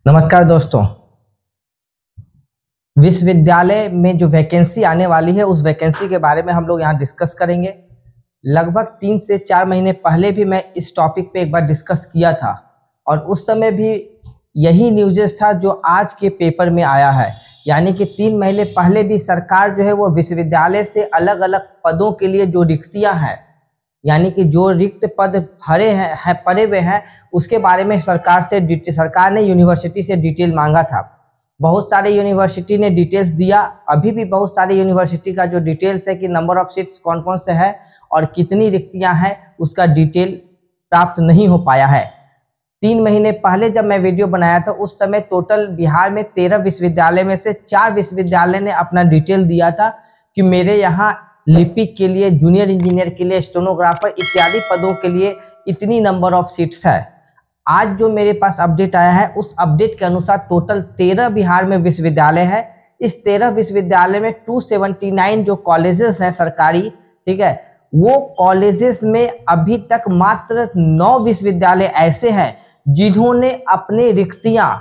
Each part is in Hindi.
नमस्कार दोस्तों। विश्वविद्यालय में जो वैकेंसी आने वाली है उस वैकेंसी के बारे में हम लोग यहाँ डिस्कस करेंगे। लगभग 3 से 4 महीने पहले भी मैं इस टॉपिक पे एक बार डिस्कस किया था और उस समय भी यही न्यूज़ेस था जो आज के पेपर में आया है। यानी कि 3 महीने पहले भी सरकार जो है वो विश्वविद्यालय से अलग अलग पदों के लिए जो रिक्तियाँ हैं, यानी कि जो रिक्त पद पड़े हुए हैं उसके बारे में सरकार ने यूनिवर्सिटी से डिटेल मांगा था। बहुत सारे यूनिवर्सिटी ने डिटेल्स दिया। अभी भी बहुत सारे यूनिवर्सिटी का जो डिटेल्स है कि नंबर ऑफ सीट्स कौन कौन से है और कितनी रिक्तियां हैं उसका डिटेल प्राप्त नहीं हो पाया है। 3 महीने पहले जब मैं वीडियो बनाया था उस समय टोटल बिहार में 13 विश्वविद्यालय में से 4 विश्वविद्यालय ने अपना डिटेल दिया था कि मेरे यहाँ लिपिक के लिए, जूनियर इंजीनियर के लिए, स्टेनोग्राफर इत्यादि पदों के लिए इतनी नंबर ऑफ सीट्स है। आज जो मेरे पास अपडेट आया है उस अपडेट के अनुसार टोटल 13 बिहार में विश्वविद्यालय है। इस 13 विश्वविद्यालय में 279 जो कॉलेजेस हैं सरकारी, ठीक है, वो कॉलेजेस में अभी तक मात्र 9 विश्वविद्यालय ऐसे हैं जिन्होंने अपने रिक्तियां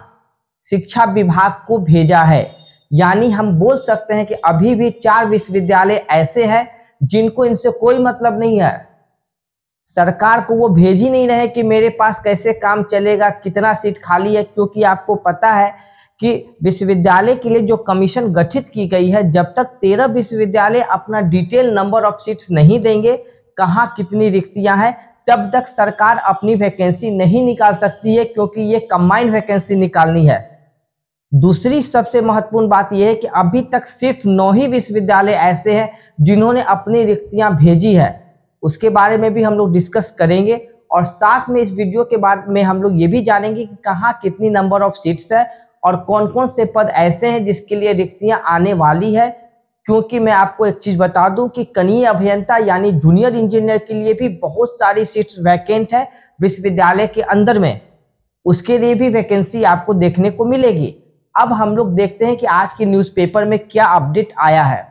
शिक्षा विभाग को भेजा है। यानी हम बोल सकते हैं कि अभी भी 4 विश्वविद्यालय ऐसे हैं जिनको इनसे कोई मतलब नहीं है। सरकार को वो भेज ही नहीं रहे कि मेरे पास कैसे काम चलेगा, कितना सीट खाली है, क्योंकि आपको पता है कि विश्वविद्यालय के लिए जो कमीशन गठित की गई है, जब तक 13 विश्वविद्यालय अपना डिटेल नंबर ऑफ सीट्स नहीं देंगे, कहाँ कितनी रिक्तियां हैं, तब तक सरकार अपनी वैकेंसी नहीं निकाल सकती है, क्योंकि ये कंबाइंड वैकेंसी निकालनी है। दूसरी सबसे महत्वपूर्ण बात यह है कि अभी तक सिर्फ 9 ही विश्वविद्यालय ऐसे हैं जिन्होंने अपनी रिक्तियां भेजी है। उसके बारे में भी हम लोग डिस्कस करेंगे और साथ में इस वीडियो के बाद में हम लोग ये भी जानेंगे कि कहाँ कितनी नंबर ऑफ सीट्स है और कौन कौन से पद ऐसे हैं जिसके लिए रिक्तियां आने वाली है। क्योंकि मैं आपको एक चीज बता दूं कि कनीय अभियंता यानी जूनियर इंजीनियर के लिए भी बहुत सारी सीट्स वैकेंट है विश्वविद्यालय के अंदर में, उसके लिए भी वैकेंसी आपको देखने को मिलेगी। अब हम लोग देखते हैं कि आज के न्यूज़पेपर में क्या अपडेट आया है।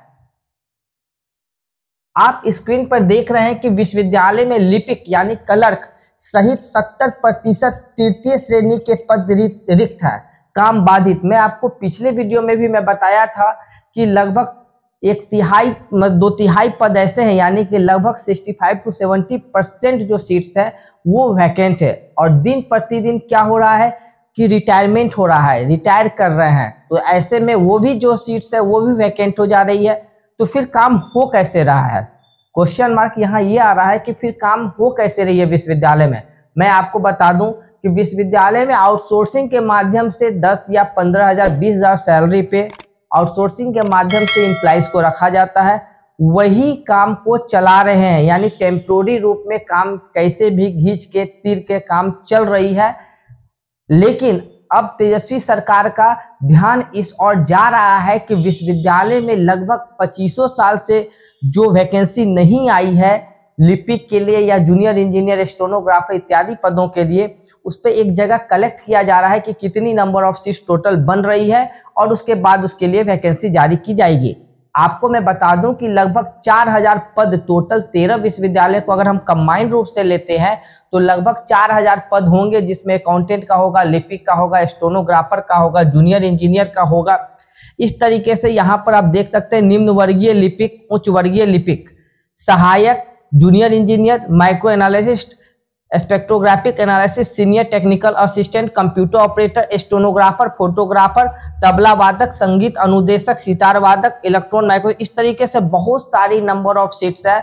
आप स्क्रीन पर देख रहे हैं कि विश्वविद्यालय में लिपिक यानी क्लर्क सहित 70% तृतीय श्रेणी के पद रिक्त है, काम बाधित। मैं आपको पिछले वीडियो में भी मैं बताया था कि लगभग 2/3 पद ऐसे हैं, यानी कि लगभग 65 से 70% जो सीट्स है वो वैकेंट है। और दिन प्रतिदिन क्या हो रहा है कि रिटायरमेंट हो रहा है, रिटायर कर रहे हैं, तो ऐसे में वो भी जो सीट्स है वो भी वैकेंट हो जा रही है। तो फिर काम हो कैसे रहा है, क्वेश्चन मार्क यहाँ ये आ रहा है कि फिर काम हो कैसे रही है विश्वविद्यालय में। मैं आपको बता दूं कि विश्वविद्यालय में आउटसोर्सिंग के माध्यम से 10 या 15,000 20,000 सैलरी पे आउटसोर्सिंग के माध्यम से एम्प्लॉइज को रखा जाता है, वही काम को चला रहे हैं। यानी टेम्पोररी रूप में काम कैसे भी घींच के तीर के काम चल रही है। लेकिन अब तेजस्वी सरकार का ध्यान इस ओर जा रहा है कि विश्वविद्यालय में लगभग 25 साल से जो वैकेंसी नहीं आई है लिपिक के लिए या जूनियर इंजीनियर, स्टेनोग्राफर इत्यादि पदों के लिए, उस पर एक जगह कलेक्ट किया जा रहा है कि कितनी नंबर ऑफ सीट्स टोटल बन रही है और उसके बाद उसके लिए वैकेंसी जारी की जाएगी। आपको मैं बता दूं कि लगभग 4000 पद टोटल 13 विश्वविद्यालय को अगर हम कंबाइंड रूप से लेते हैं तो लगभग 4000 पद होंगे, जिसमें अकाउंटेंट का होगा, लिपिक का होगा, स्टेनोग्राफर का होगा, जूनियर इंजीनियर का होगा। इस तरीके से यहाँ पर आप देख सकते हैं निम्न वर्गीय लिपिक, उच्च वर्गीय लिपिक, सहायक, junior engineer, micro analyst, spectrographic analysis, senior technical assistant, computer operator, stenographer, photographer, tabla वादक, संगीत अनुदेशक, सितार वादक, इलेक्ट्रॉन माइक्रो, इस तरीके से बहुत सारी नंबर ऑफ सीट्स है।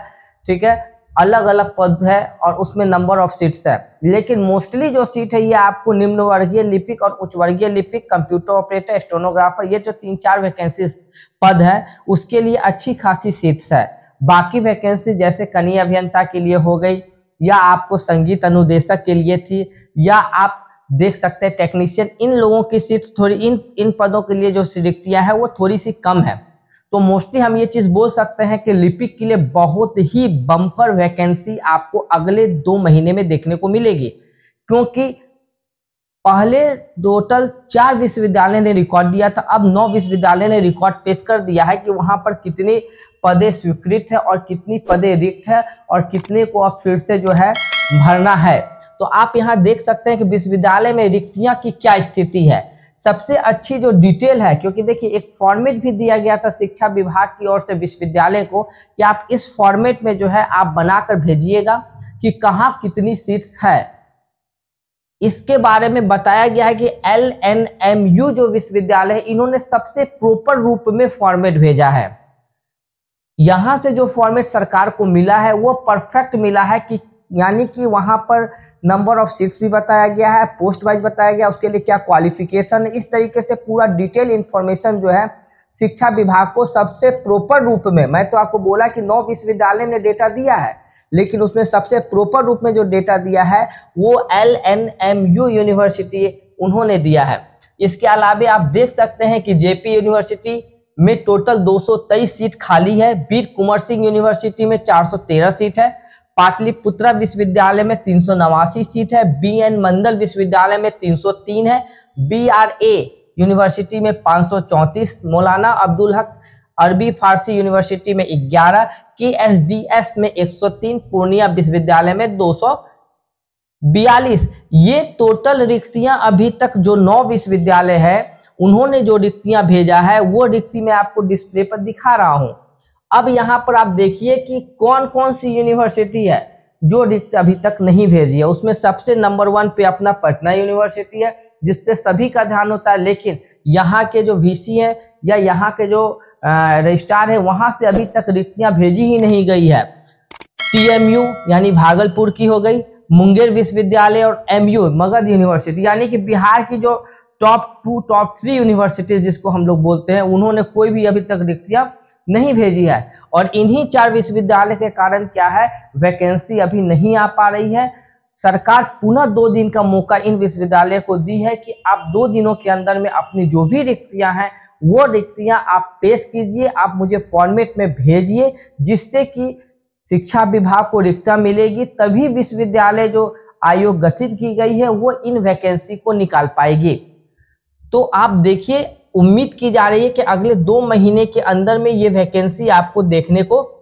ठीक है, अलग अलग पद है और उसमें नंबर ऑफ सीट्स है। लेकिन मोस्टली जो सीट है ये आपको निम्न वर्गीय लिपिक और उच्च वर्गीय लिपिक, कंप्यूटर ऑपरेटर, स्टेनोग्राफर, ये जो 3-4 वैकेंसी पद है उसके लिए अच्छी खासी सीट्स है। बाकी वैकेंसी जैसे कनीय अभियंता के लिए हो गई, या आपको संगीत अनुदेशक के लिए थी, या आप देख सकते हैं टेक्नीशियन, इन लोगों की सीट्स थोड़ी इन पदों के लिए जो रिक्तियां है वो थोड़ी सी कम है। तो मोस्टली हम ये चीज बोल सकते हैं कि लिपिक के लिए बहुत ही बम्पर वैकेंसी आपको अगले 2 महीने में देखने को मिलेगी, क्योंकि पहले टोटल 4 विश्वविद्यालय ने रिकॉर्ड दिया था, अब 9 विश्वविद्यालय ने रिकॉर्ड पेश कर दिया है कि वहां पर कितनी पदें स्वीकृत है और कितनी पदें रिक्त है और कितने को अब फिर से जो है भरना है। तो आप यहाँ देख सकते हैं कि विश्वविद्यालय में रिक्तियां की क्या स्थिति है। सबसे अच्छी जो डिटेल है, क्योंकि देखिए एक फॉर्मेट भी दिया गया था शिक्षा विभाग की ओर से विश्वविद्यालय को कि आप इस फॉर्मेट में जो है आप बनाकर भेजिएगा कि कहाँ कितनी सीट्स है। इसके बारे में बताया गया है कि LNMU जो विश्वविद्यालय है, इन्होंने सबसे प्रॉपर रूप में फॉर्मेट भेजा है। यहां से जो फॉर्मेट सरकार को मिला है वो परफेक्ट मिला है, कि यानी कि वहां पर नंबर ऑफ सीट्स भी बताया गया है, पोस्ट वाइज बताया गया, उसके लिए क्या क्वालिफिकेशन है, इस तरीके से पूरा डिटेल इंफॉर्मेशन जो है शिक्षा विभाग को सबसे प्रॉपर रूप में, मैं तो आपको बोला कि 9 विश्वविद्यालय ने डेटा दिया है, लेकिन उसमें सबसे प्रॉपर रूप में जो डेटा दिया है वो LNMU यूनिवर्सिटी उन्होंने दिया है। इसके अलावा आप देख सकते हैं कि JP यूनिवर्सिटी में टोटल 223 सीट खाली है, वीर कुंवर सिंह यूनिवर्सिटी में 413 सीट है, पाटलिपुत्रा विश्वविद्यालय में 389 सीट है, BN मंडल विश्वविद्यालय में 303 है, BRA यूनिवर्सिटी में 534, मौलाना अब्दुल हक अरबी फारसी यूनिवर्सिटी में 11, KSDS में 103, पूर्णिया विश्वविद्यालय में 242। ये टोटल रिक्तियां अभी तक जो 9 विश्वविद्यालय है उन्होंने जो रिक्तियां भेजा है वो रिक्ति मैं आपको डिस्प्ले पर दिखा रहा हूं। अब यहाँ पर आप देखिए कि कौन कौन सी यूनिवर्सिटी है जो रिक्ति अभी तक नहीं भेजी है। उसमें सबसे नंबर 1 पे अपना पटना यूनिवर्सिटी है, जिसपे सभी का ध्यान होता है, लेकिन यहाँ के जो VC है या यहाँ के जो रजिस्ट्रार है वहां से अभी तक रिक्तियां भेजी ही नहीं गई है। TMU यानी भागलपुर की हो गई, मुंगेर विश्वविद्यालय और MU मगध यूनिवर्सिटी, यानी कि बिहार की जो टॉप 2 टॉप 3 यूनिवर्सिटीज जिसको हम लोग बोलते हैं, उन्होंने कोई भी अभी तक रिक्तियां नहीं भेजी है। और इन्हीं 4 विश्वविद्यालय के कारण क्या है, वैकेंसी अभी नहीं आ पा रही है। सरकार पुनः 2 दिन का मौका इन विश्वविद्यालय को दी है कि आप 2 दिनों के अंदर में अपनी जो भी रिक्तियां हैं वो रिक्तियां आप पेश कीजिए, आप मुझे फॉर्मेट में भेजिए, जिससे कि शिक्षा विभाग को रिक्तियां मिलेगी, तभी विश्वविद्यालय जो आयोग गठित की गई है वो इन वैकेंसी को निकाल पाएगी। तो आप देखिए, उम्मीद की जा रही है कि अगले 2 महीने के अंदर में ये वैकेंसी आपको देखने को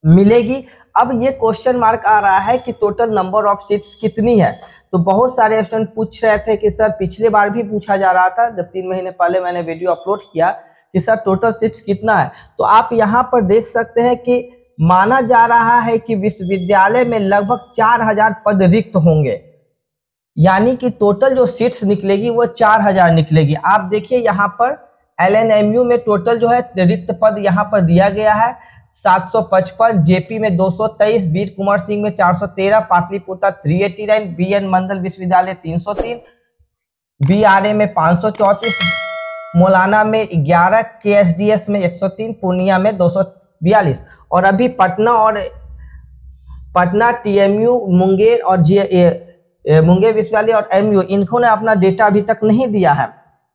मिलेगी। अब ये क्वेश्चन मार्क आ रहा है कि टोटल नंबर ऑफ सीट्स कितनी है। तो बहुत सारे स्टूडेंट पूछ रहे थे कि सर, पिछले बार भी पूछा जा रहा था जब 3 महीने पहले मैंने वीडियो अपलोड किया कि सर टोटल सीट्स कितना है। तो आप यहाँ पर देख सकते हैं कि माना जा रहा है कि विश्वविद्यालय में लगभग 4000 पद रिक्त होंगे, यानी कि टोटल जो सीट्स निकलेगी वो 4000 निकलेगी। आप देखिए यहाँ पर LNMU में टोटल जो है रिक्त पद यहाँ पर दिया गया है 755, JP में 223, वीर कुंवर सिंह में 413, पाटलिपुत्रा 389, BN मंडल विश्वविद्यालय 303, BRA में 534, मौलाना में 11, KSDS में 103, पूर्णिया में 242। और अभी पटना TMU मुंगेर और मुंगेर विश्वविद्यालय और MU इन्होंने अपना डेटा अभी तक नहीं दिया है।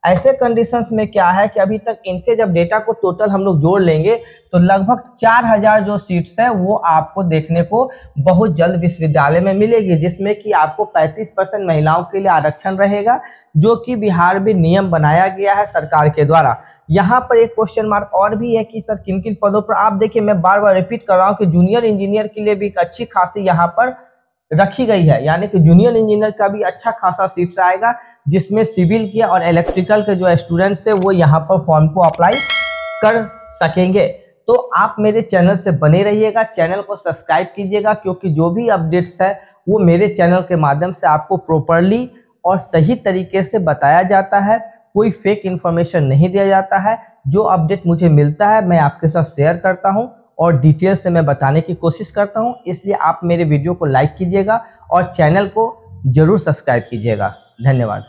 ऐसे कंडीशंस में क्या है कि अभी तक इनके जब डेटा को टोटल हम लोग जोड़ लेंगे तो लगभग 4000 जो सीट्स है वो आपको देखने को बहुत जल्द विश्वविद्यालय में मिलेगी, जिसमें कि आपको 35% महिलाओं के लिए आरक्षण रहेगा, जो कि बिहार में नियम बनाया गया है सरकार के द्वारा। यहाँ पर एक क्वेश्चन मार्क और भी है कि सर किन किन पदों पर। आप देखिए, मैं बार बार रिपीट कर रहा हूँ कि जूनियर इंजीनियर के लिए भी एक अच्छी खासी यहाँ पर रखी गई है, यानी कि जूनियर इंजीनियर का भी अच्छा खासा सीट्स आएगा, जिसमें सिविल के और इलेक्ट्रिकल के जो स्टूडेंट्स है वो यहाँ पर फॉर्म को अप्लाई कर सकेंगे। तो आप मेरे चैनल से बने रहिएगा, चैनल को सब्सक्राइब कीजिएगा, क्योंकि जो भी अपडेट्स है वो मेरे चैनल के माध्यम से आपको प्रॉपरली और सही तरीके से बताया जाता है। कोई फेक इन्फॉर्मेशन नहीं दिया जाता है। जो अपडेट मुझे मिलता है मैं आपके साथ शेयर करता हूँ और डिटेल से मैं बताने की कोशिश करता हूं। इसलिए आप मेरे वीडियो को लाइक कीजिएगा और चैनल को जरूर सब्सक्राइब कीजिएगा। धन्यवाद।